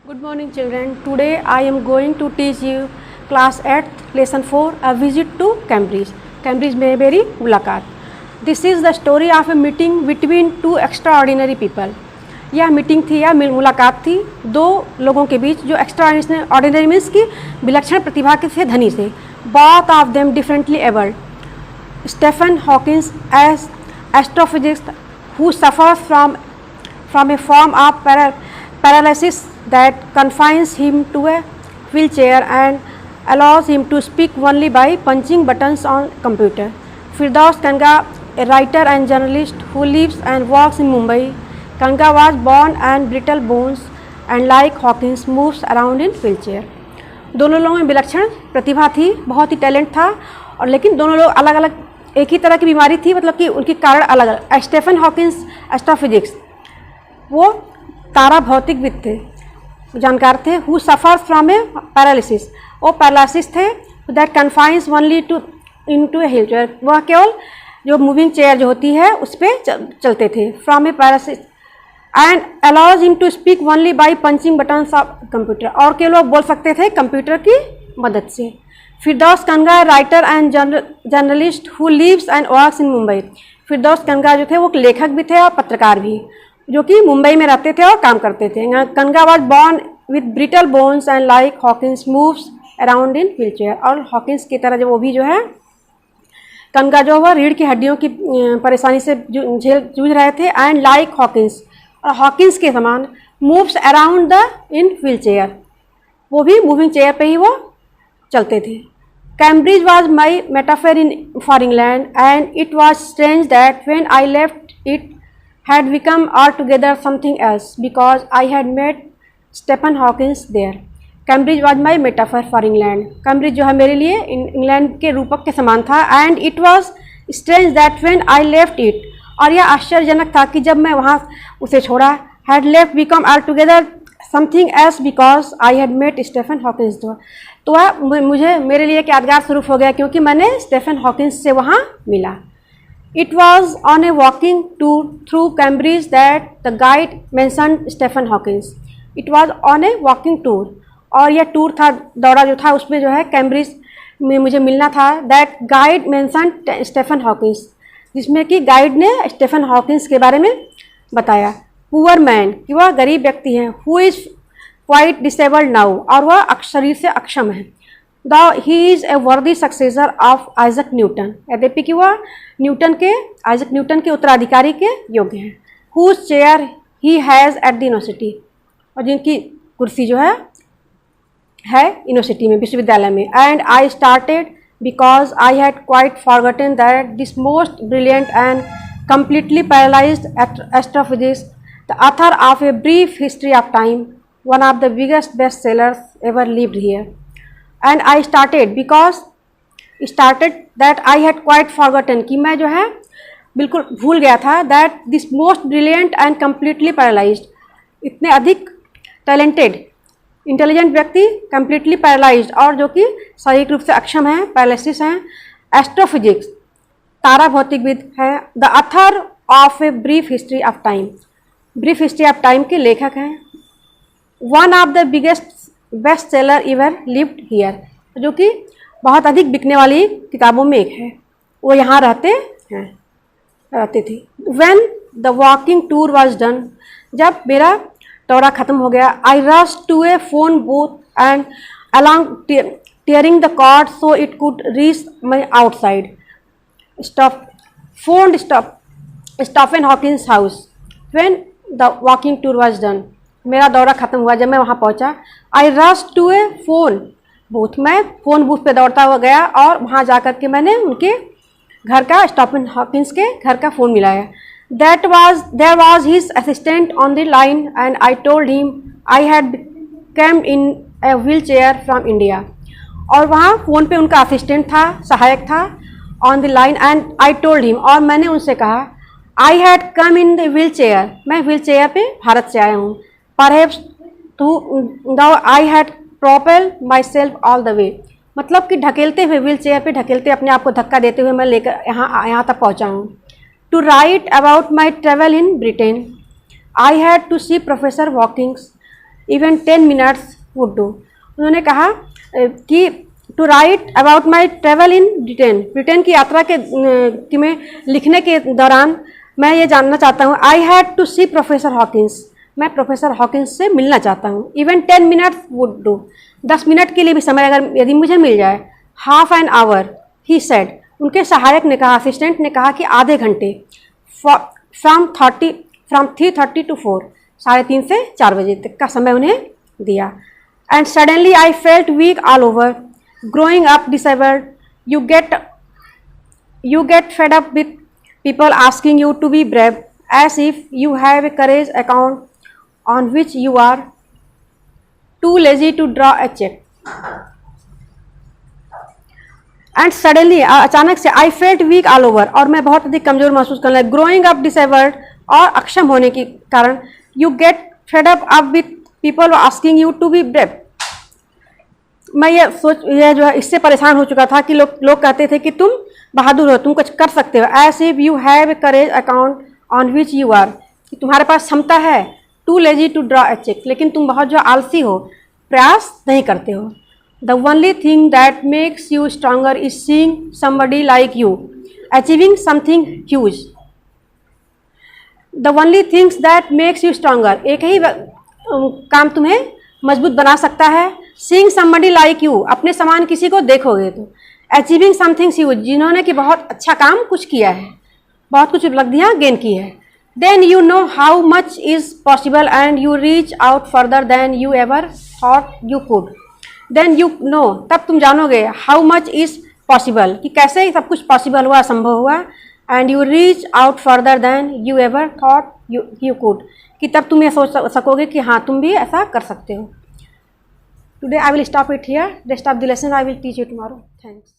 Good morning children. Today I am going to teach you class 8 lesson 4 a visit to Cambridge. Cambridge में मेरी मुलाकात. This is the story of a meeting between two extraordinary people. यह meeting थी या मुलाकात थी दो लोगों के बीच जो एक्स्ट्राऑर्डिनरी मीन्स की विलक्षण प्रतिभा के थे धनी से. Both of them differently abled. Stephen Hawking as astrophysicist who suffers from a form of paralysis that confines him to a wheelchair and allows him to speak only by punching buttons on computer. Firdaus Kanga, a writer and journalist who lives and works in Mumbai. Kanga was born and brittle bones and like Hawking moves around in wheelchair. दोनों लोगों में विलक्षण प्रतिभा थी, बहुत ही talent था और लेकिन दोनों लोग अलग अलग एक ही तरह की बीमारी थी, मतलब कि उनके कारण अलग अलग. स्टीफन हॉकिंस एस्ट्रोफिजिक्स वो तारा भौतिकविद थे, जानकार थे. Who suffers from a paralysis, वो पैरालिसिस थे. That confines only to into a wheelchair, वह केवल जो मूविंग चेयर जो होती है उस पर चलते थे. From a paralysis and allows him to speak only by punching buttons of computer, और केवल वो बोल सकते थे कंप्यूटर की मदद से. Firdaus Kanga, writer and journalist who lives and works in Mumbai. Firdaus Kanga जो थे वो लेखक भी थे और पत्रकार भी, जो कि मुंबई में रहते थे और काम करते थे. Kanga was born with brittle bones and like Hawkins moves around in wheelchair, और हॉकिंस की तरह जो वो भी जो है कंगा जो हुआ रीढ़ की हड्डियों की परेशानी से जूझ रहे थे. एंड लाइक हॉकिंस, और हॉकिंस के समान moves around the in wheelchair, वो भी मूविंग चेयर पे ही वो चलते थे. Cambridge was my metaphor in for England and it was strange that when I left it had become altogether something else because I had met Stephen Hawking there. Cambridge was my metaphor for England. Cambridge जो है मेरे लिए England के रूपक के समान था. And it was strange that when I left it, और यह आश्चर्यजनक था कि जब मैं वहाँ उसे छोड़ा, had left become altogether something else because I had met Stephen Hawking. तो वह मुझे मेरे लिए एक यादगार स्वरूप हो गया क्योंकि मैंने स्टीफन हॉकिंस से वहाँ मिला. It was on a walking tour through Cambridge that the guide mentioned Stephen Hawking. It was on a walking tour, और यह टूर था, दौरा जो था उसमें जो है कैम्ब्रिज में मुझे मिलना था. That guide mentioned Stephen Hawking, जिसमें कि गाइड ने स्टीफन हॉकिंस के बारे में बताया. Poor man, कि वह गरीब व्यक्ति हैं. Who is quite disabled now, और वह शरीर से अक्षम है. He is a worthy successor of Isaac Newton, यद्यपि कि वह आइजक न्यूटन के उत्तराधिकारी के योग्य हैं. Whose chair he has at the university, और जिनकी कुर्सी जो है यूनिवर्सिटी में, विश्वविद्यालय में. And I started because I had quite forgotten that this most brilliant and completely paralyzed astrophysicist, the author of A Brief History of Time, one of the biggest bestsellers ever lived here. And I started that I had quite forgotten, कि मैं जो है बिल्कुल भूल गया था. that this most brilliant and completely paralyzed, इतने अधिक टैलेंटेड इंटेलिजेंट व्यक्ति completely paralyzed, और जो कि शारीरिक रूप से अक्षम है, पैरालिसिस हैं, एस्ट्रोफिजिक्स तारा भौतिकविद है. The author of a brief history of time, brief history of time के लेखक हैं. One of the biggest best seller ever lived here, जो कि बहुत अधिक बिकने वाली किताबों में एक है. वो यहाँ रहते थे. When the walking tour was done, जब मेरा दौरा ख़त्म हो गया, I rush to a phone booth and along tearing the cord so it could reach my outside. Stephen Hawkins house. When the walking tour was done, मेरा दौरा ख़त्म हुआ, जब मैं वहाँ पहुँचा, I rush to a phone booth, मैं phone booth पे दौड़ता हुआ गया और वहाँ जा कर के मैंने उनके घर का, स्टीफन हॉकिंस के घर का फ़ोन मिलाया. There was his assistant on the line and I told him I had came in a wheel chair from India, और वहाँ फ़ोन पे उनका असिस्टेंट था, सहायक था on the line. And I told him, और मैंने उनसे कहा, I had come in the wheel chair, मैं व्हील चेयर पे भारत से आया हूँ. Perhaps I had propel myself all the way, मतलब कि ढकेलते हुए, व्हील चेयर पर ढकेलते अपने आप को धक्का देते हुए मैं लेकर यहाँ तक पहुँचा हूँ. To write about my travel in Britain, I had to see professor Hawkins even 10 minutes would do. उन्होंने कहा कि to write about my travel in Britain की यात्रा के में लिखने के दौरान मैं ये जानना चाहता हूँ, I had to see professor Hawkins, मैं प्रोफेसर हॉकिंस से मिलना चाहता हूँ। Even 10 minutes would do, 10 minute के लिए भी समय अगर यदि मुझे मिल जाए। Half an hour he said, उनके सहायक ने कहा, असिस्टेंट ने कहा कि आधे घंटे। फ्रॉम 3:30 to 4, 3:30 से 4 बजे तक का समय उन्हें दिया। And suddenly I felt weak all over, growing up disabled, you get fed up with people asking you to be brave as if you have a courage account on which you are too lazy to draw a check. And suddenly अचानक से I felt weak all over, और मैं बहुत अधिक कमजोर महसूस करने लगा। growing up disabled, और अक्षम होने के कारण you get fed up with people asking you to be brave. मैं ये जो है इससे परेशान हो चुका था कि लोग कहते थे कि तुम बहादुर हो, तुम कुछ कर सकते हो। As if you have a courage account on which you are, कि तुम्हारे पास क्षमता है। Too lazy to draw a cheque, लेकिन तुम बहुत जो आलसी हो, प्रयास नहीं करते हो। The only thing that makes you stronger is seeing somebody like you achieving something huge. The only things that makes you stronger, एक ही काम तुम्हें मजबूत बना सकता है। सीइंग समबडी लाइक यू, अपने समान किसी को देखोगे तो। अचीविंग समथिंग ह्यूज, जिन्होंने कि बहुत अच्छा काम कुछ किया है, बहुत कुछ उपलब्धियां गेन की है। Then you know how much is possible and you reach out further than you ever thought you could. Then you know, तब तुम जानोगे, हाउ मच इज पॉसिबल, कि कैसे ही सब कुछ पॉसिबल हुआ, संभव हुआ। And you reach out further than you ever thought you could, कि तब तुम ये सोच सकोगे कि हाँ तुम भी ऐसा कर सकते हो। Today I will stop it here. Rest of the lesson I will teach you tomorrow. Thanks.